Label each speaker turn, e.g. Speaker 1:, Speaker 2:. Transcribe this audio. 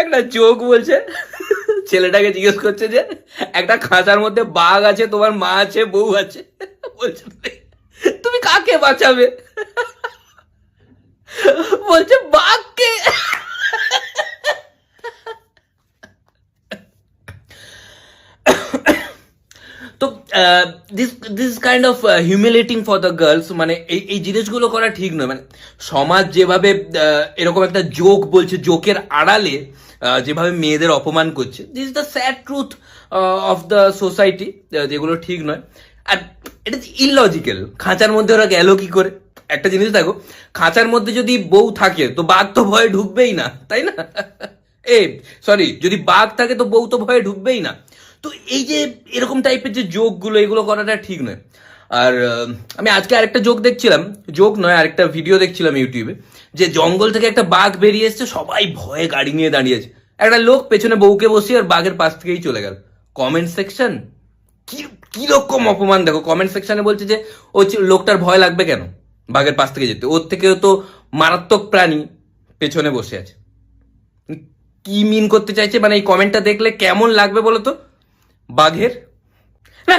Speaker 1: একটা জোক বলছে, ছেলেটাকে জিজ্ঞেস করছে যে একটা খাঁচার মধ্যে বাঘ আছে, তোমার মা আছে, বউ আছে, বলছে তুমি কাকে বাঁচাবে? বলছে বাঘকে। তো this this kind of humiliating for the girls, মানে এই এই জিনিসগুলো করা ঠিক নয়। মানে সমাজ যেভাবে এরকম একটা জোক বলছে, জোকের আড়ালে যেভাবে মেয়েদের অপমান করছে, this is the sad truth of the society, যেগুলো ঠিক নয়। আর এটা ইললজিক্যাল। খাঁচার মধ্যে ওরা গেল কি করে? একটা জিনিস দেখো, খাঁচার মধ্যে যদি বউ থাকে তো বাঘ তো ভয়ে ঢুকবেই না, তাই না? এ সরি, যদি বাঘ থাকে তো বউ তো ভয়ে ঢুকবেই না। তো এই যে এরকম টাইপের যে জোকগুলো, এগুলো করাটা ঠিক নয়। আর আমি আজকে আরেকটা জোক দেখছিলাম, জোক নয়, আরেকটা ভিডিও দেখছিলাম ইউটিউবে, যে জঙ্গল থেকে একটা বাঘ বেরিয়ে এসছে, সবাই ভয়ে গাড়ি নিয়ে দাঁড়িয়েছে, একটা লোক পেছনে বউকে বসিয়ে আর বাঘের পাশ থেকেই চলে গেল। কমেন্ট সেকশন কি কিরকম অপমান দেখো। কমেন্ট সেকশনে বলছে যে লোকটার ভয় লাগবে কেন বাঘের পাশ থেকে যেতে, ওর থেকেও তো মারাত্মক প্রাণী পেছনে বসে আছে। কি মিন করতে চাইছে? মানে এই কমেন্টটা দেখলে কেমন লাগবে বলো তো বাঘের? না,